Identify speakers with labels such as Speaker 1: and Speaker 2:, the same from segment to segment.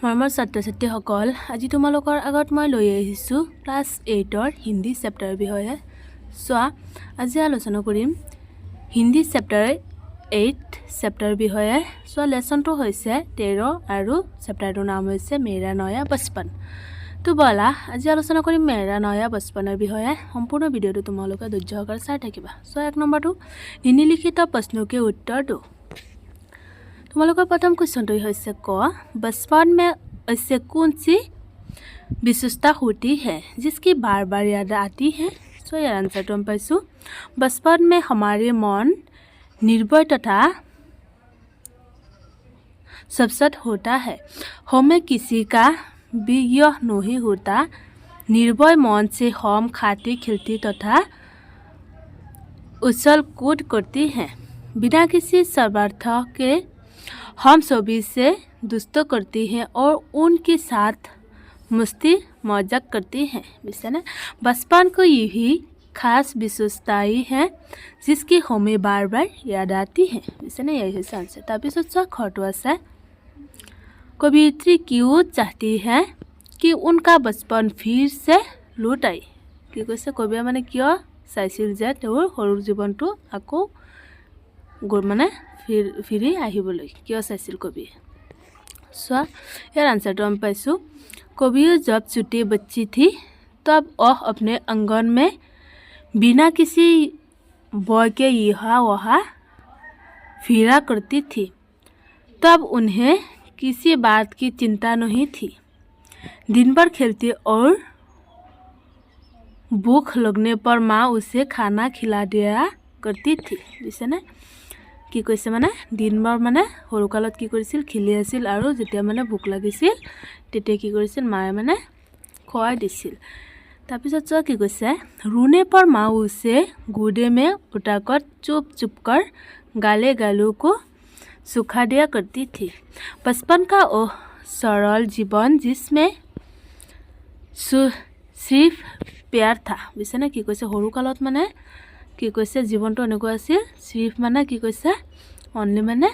Speaker 1: মৰমৰ ছাত্ৰ ছাত্ৰীসকল, আজি তোমালোকৰ আগত মই লৈ আহিছোঁ ক্লাছ 8ৰ হিন্দী চেপ্টাৰৰ বিষয়ে। চোৱা, আজি আলোচনা কৰিম হিন্দী চেপ্টাৰ 8 চেপ্টাৰৰ বিষয়ে। চোৱা, লেচনটো হৈছে 13 আৰু চেপ্টাৰটোৰ নাম হৈছে মেৰা নয়া বচপন। তো ব'লা আজি আলোচনা কৰিম মেৰা নয়া বচপনৰ বিষয়ে। সম্পূৰ্ণ ভিডিঅ'টো তোমালোকে ধৈৰ্য সহকাৰে চাই থাকিবা। চোৱা, 1 নম্বৰটো নিম্নলিখিত প্ৰশ্নকে উত্তৰ দিওঁ। तुम्हारे प्रथम क्वेश्चन तो है क बचपन में ऐसे कौन सी विशेषता होती है जिसकी बार बार याद आती है। सो यार आंसर तो हम पाइसु बचपन में हमारे मन निर्भय तथा सबसत होता है। हमें किसी का भी यह नहीं होता। निर्भय मन से हम खाती खिलती तथा उछल कूद करती हैं। बिना किसी स्वार्थ के हम सभी से दोस्ती करती हैं और उनके साथ मस्ती मजाक करती हैं। बचपन को यही खास विशेषताएं हैं जिसकी हमें बार बार याद आती है। यही है आंसर। तक खटो आसा कवियत्री क्यों चाहती है कि उनका बचपन फिर से लौट आए। कि कैसे कविया माने क्यों चाहছিল যে তেওঁৰ সৰুৰ জীৱনটো আকৌ মানে फिरी आहिबोलै क्यों चाहছিল कविয়ে। सो यार आंसर तो हम पाइसु कवि जब छोटी बच्ची थी तब वह अपने आंगन में बिना किसी बॉय के यहाँ वहाँ फिरा करती थी। तब उन्हें किसी बात की चिंता नहीं थी। दिन भर खेलती और भूख लगने पर माँ उसे खाना खिला दिया करती थी। बुझिছে না কি কৈছে মানে দিনভৰ মানে সৰুকালত কি কৰিছিল খেলি আছিল আৰু যেতিয়া মানে ভোক লাগিছিল তেতিয়া কি কৰিছিল মায়ে মানে খোৱাই দিছিল। তাৰপিছত চোৱা কি কৈছে रोने पर माँ उसे गोदे में उठाकर चुप चुप कर गाले गालों को सुखा दिया करती थी। बचपन का वो सरल जीवन जिसमें सिर्फ प्यार था। বুজিছে না কি কৈছে সৰুকালত মানে কি কৈছে জীৱনটো এনেকুৱা আছিল सिर्फ মানে কি কৈছে অনলি মানে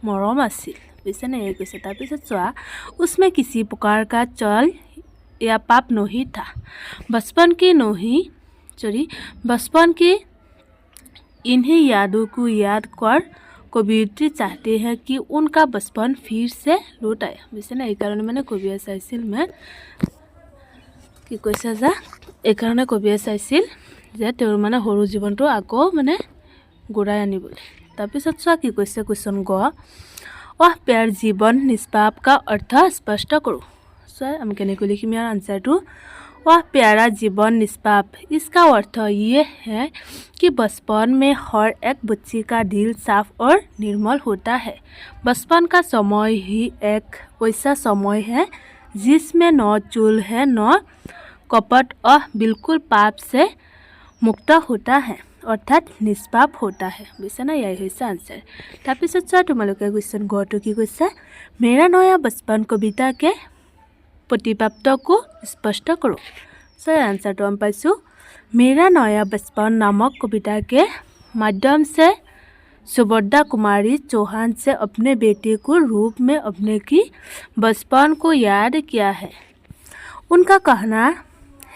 Speaker 1: মৰম আছিল। বুজিছে না এই কৈছে। তাৰপিছত চোৱা उसमें किसी प्रकार का चल या पाप नहीं था। बचपन की इन्हीं यादों को याद कर कवियत्री चाहती है कि उनका बचपन फिर से लौट आए। बुझिছে না এই কাৰণে মানে কবিয়ে চাইছিল কি কৈছে যে এই কাৰণে কবিয়ে চাইছিল যে তেওঁৰ মানে সৰু জীৱনটো আকৌ মানে ঘূৰাই আনিবলৈ। তাৰপিছত চোৱা কি কৈছে কুৱেশ্যন গ वह प्यार जीवन निष्पाप का अर्थ स्पष्ट करो। सो हम केनेকৈ लिखिम यार आंसरটো वह प्यारा जीवन निष्पाप। इसका अर्थ ये है कि बचपन में हर एक बच्ची का दिल साफ और निर्मल होता है। बचपन का समय ही एक ऐसा समय है जिसमें न चूल है न कपट और बिल्कुल पाप से मुक्त होता है अर्थात निष्पाप होता है। बुझिছে না यही হৈছে आंसर। তাৰপিছত চোৱা তোমালোকে क्वेश्चन गটো কি কৈছে मेरा नया बचपन कविता के प्रतिपाद्य को स्पष्ट करो। सो आंसर तो हम पाइसु मेरा नया बचपन नामक कविता के माध्यम से सुभद्रा कुमारी चौहान से अपने बेटे को रूप में अपने की बचपन को याद किया है। उनका कहना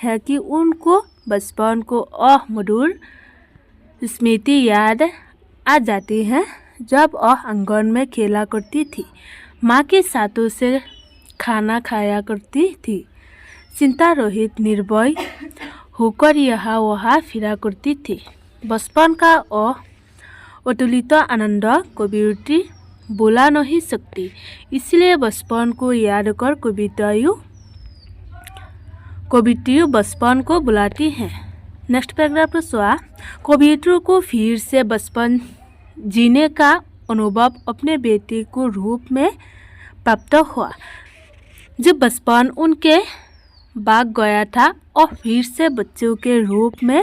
Speaker 1: है कि उनको बचपन को मधुर स्मृति याद आ जाती है जब वह आंगन में खेला करती थी, माँ के साथों से खाना खाया करती थी, चिंता रहित निर्भय होकर यहाँ वहाँ फिरा करती थी। बचपन का अतुलित आनंद कवियत्री बुला नहीं सकती, इसलिए बचपन को याद कर कवियत्री बचपन को बुलाती हैं। नेक्स्ट पैराग्राफ तो चुआ कवियत्री को फिर से बचपन जीने का अनुभव अपने बेटे को रूप में प्राप्त हुआ। जब बचपन उनके भाग गया था और फिर से बच्चों के रूप में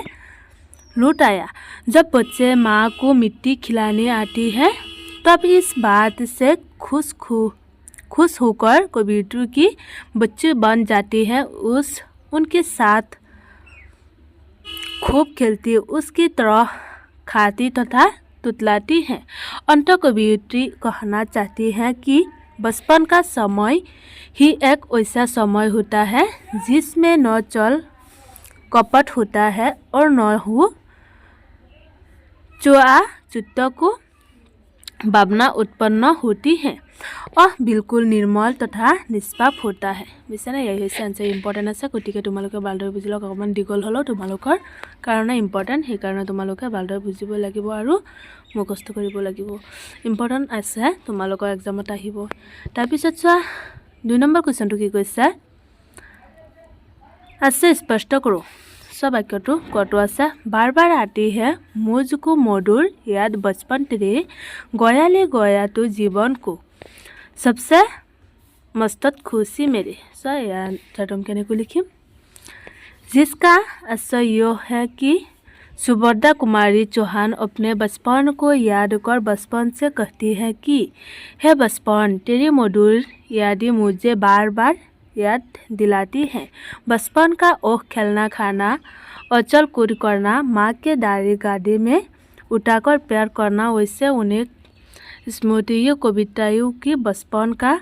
Speaker 1: लौट आया। जब बच्चे माँ को मिट्टी खिलाने आती है तब इस बात से खुश होकर कवियत्री की बच्चे बन जाती है। उनके साथ खूब खेलती उसकी तरह खाती तथा तुतलाती हैं। अंत कवियत्री कहना चाहती हैं कि बचपन का समय ही एक ऐसा समय होता है जिसमें न चल कपट होता है और न हो चुआ चुत्त को भावना उत्पन्न होती है और बिल्कुल निर्मल तथा निष्पाप होता है। बुझिছানে यही হৈছে आन्सार इम्पर्टेन्ट আছে গতিকে তোমালোকে ভালদৰে বুজি লওক অকমান দীঘল হ'লেও তোমালোকৰ কাৰণে ইম্পৰ্টেণ্ট সেইকাৰণে তোমালোকে ভালদৰে বুজিব লাগিব আৰু মুখস্থ কৰিব লাগিব ইম্পৰ্টেণ্ট আছে তোমালোকৰ এক্সামত আহিব। তাৰপিছত চোৱা 2 নম্বৰ কোৱেশ্চনটো কি কৈছে আছে স্পষ্ট কৰোঁ सब वाक्य तो कतो आसा बार बार आती है मुझको मधुर याद बचपन तेरे गया ले गया तो जीवन को सबसे मस्त खुशी मेरे। सो यार तुम कहने को लिखिम जिसका आशय यह है कि सुभद्रा कुमारी चौहान अपने बचपन को याद कर बचपन से कहती है कि हे बचपन तेरी मधुर यादें मुझे बार बार याद दिलाती हैं। बचपन का ओह खेलना खाना अचल कूद करना माँ के दाढ़ी गाड़ी में उठाकर प्यार करना वैसे उन्हें स्मृतियों कविताओं की बचपन का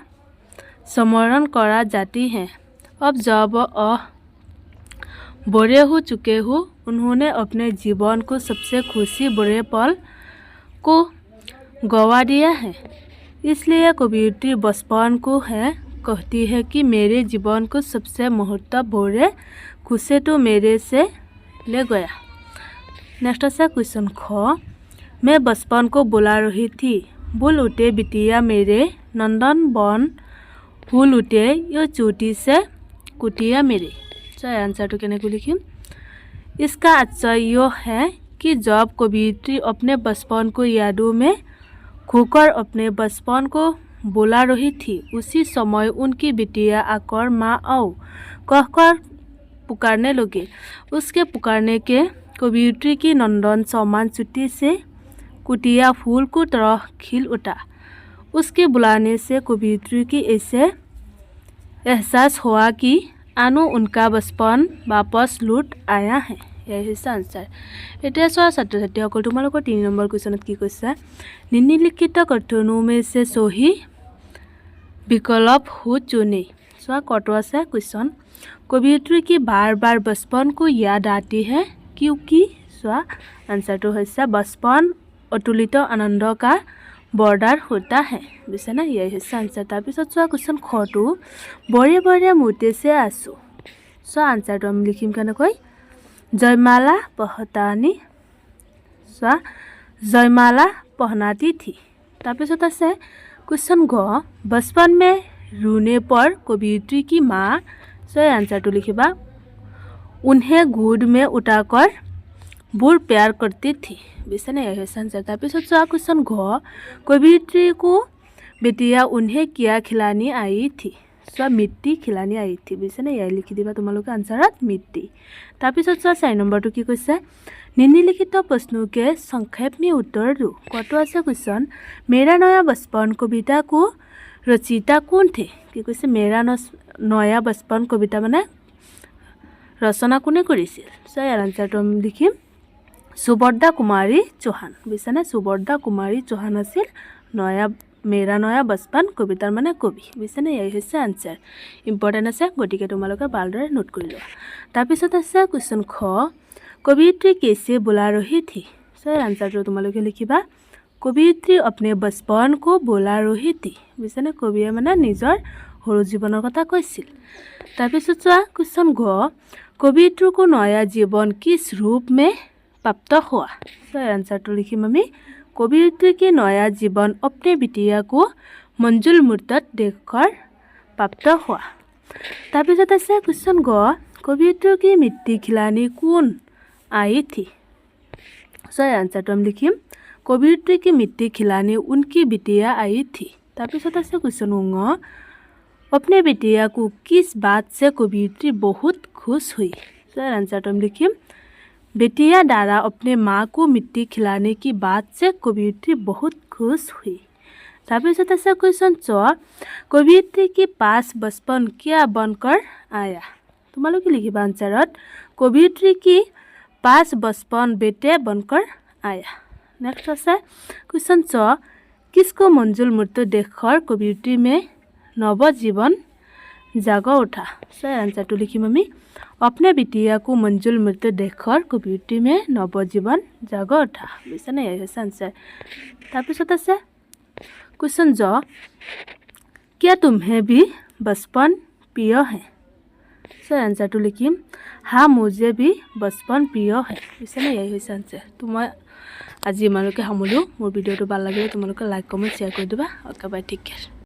Speaker 1: स्मरण करा जाती हैं। अब जब बड़े हो चुके हो उन्होंने अपने जीवन को सबसे खुशी बड़े पल को गवा दिया है। इसलिए कवियत्री बचपन को है कहती है कि मेरे जीवन को सबसे महत्वपूर्ण खुशी तो मेरे से ले गया। नेक्स्ट है क्वेश्चन ख मैं बचपन को बुला रही थी बोल उठे बिटिया मेरे नंदन बन फूल उठे यो चोटी से कुटिया मेरे। चाहे आंसर तो कहने को लिखिम इसका आशय यह है कि जब कवियत्री अपने बचपन को यादों में खोकर अपने बचपन को बुला रही थी उसी समय उनकी बिटिया आकर माँ आओ कहकर पुकारने लगे। उसके पुकारने के कवियत्री की नंदन समान चुट्टी से कुटिया फूल को तरह खिल उठा। उसके बुलाने से कवियत्री की ऐसे एहसास हुआ कि आनो उनका बचपन वापस लौट आया है। यही आंसर এতিয়া চোৱা ছাত্ৰ ছাত্ৰীসকল তোমালোকৰ 3 নম্বৰ কুৱেশ্যনত কি কৈছে নিম্নলিখিত कथनों में से सही विकल्प हो चुने। सो कतो आसा क्वेश्चन कवियत्री की बार बार बचपन को याद आती है क्योंकि सो आंसर तो है बचपन अतुलित आनंद का बॉर्डर होता है। बुझे ना यही आंसर। तरपिছত सो क्वेश्चन खटो बड़े बड़े मोटे से आसो। सो आंसर तो हम लिखिम केनेকৈ जयमाला पहतानी सो जयमाला पहनाती थी। तरपिছত আছে क्वेश्चन ग बचपन में रोने पर कवियत्री की माँ सो आंसर तो लिखिबा उन्हें गोद में उठाकर बहुत प्यार करती थी। बुझे ना यही आंसर। तरपिছত सो क्वेश्चन घ कवियत्री को बेटिया उन्हें क्या खिलानी आई थी। सो मिट्टी खिलानी आई थी। बुझे ना यही लिखि दिबा तुम्हारे आंसरत मिट्टी। तरपिছত सो 4 नम्बरটো কি কৈছে निम्नलिखित प्रश्नों के संक्षेप में उत्तर दो। कतो आसा क्वेश्चन मेरा नया बचपन कविता को रचयिता कौन थे। कि कैसे मेरा नया बचपन कविता माने रचना कोने करिছিল। सो यार आंसर तो हम लिखिम सुभद्रा कुमारी चौहान। बुझिছা ना सुभद्रा कुमारी चौहान আছিল नया मेरा नया बचपन कवितार माने कवि। बुझिছে ना यही হৈছে आंसर इम्पर्टेन्ट আছে গতিকে তোমালোকে ভালদৰে নোট কৰি লোৱা। তাৰপিছত আছে क्वेश्चन ख कवियत्री कैसे बुला रही थी। सो आंसर तो तुम्हारे लिखिबा कवियत्री अपने बचपन को बुला रही थी। बुझे ना कविये माने निजर सरू जीवনৰ কথা কৈছিল। তাৰপিছত চোৱা क्वेश्चन ग कवियत्री को नया जीवन किस रूप में प्राप्त हुआ। सो आंसर तो लिखिम आमी कवियत्री की नया जीवन अपने बिटिया को मंजुल मुद्दत देखकर प्राप्त हुआ। তাৰপিছত আছে क्वेश्चन ग कवियत्री की मिट्टी खिलानी कौन आई थी। सो आंसर तो हम लिखिम कवियत्री की मिट्टी खिलाने उनकी बिटिया आई थी। तरपिছত আছে क्वेश्चन ङ अपने बिटिया को किस बात से कवियत्री बहुत खुश हुई। सो आंसर तो हम लिखिम बेटिया द्वारा अपने माँ को मिट्टी खिलाने की बात से कवियत्री बहुत खुश हुई। तरपिছত আছে क्वेश्चन च कवियत्री के पास बचपन क्या बनकर आया। तुम्हारे लिखिबा आंसरत कवियत्री की पास बचपन बेटे बनकर आया। नेक्स्ट है क्वेश्चन च किसको मंजुल मृत्यु देखकर कवियत्री में नवजीवन जाग उठा। सो आंसरটো লিখিম আমি अपने बिटिया को मंजुल मृत्यु देखकर कविटी में नवजीवन जाग उठा। বুজিছানে এই হৈছে आंसर। তাৰপিছত আছে क्वेश्चन ज क्या तुम्हें भी बचपन प्रिय है। सो आंसरটো লিখিম हाँ मुझे भी बचपन प्रिय है। বুজিছানে এই হৈছে आंसर। তো মই আজি ইমানলৈকে সামৰিলোঁ। মোৰ ভিডিঅ'টো ভাল লাগিলে তোমালোকে লাইক কমেণ্ট শ্বেয়াৰ কৰি দিবা। Okay bye, take care.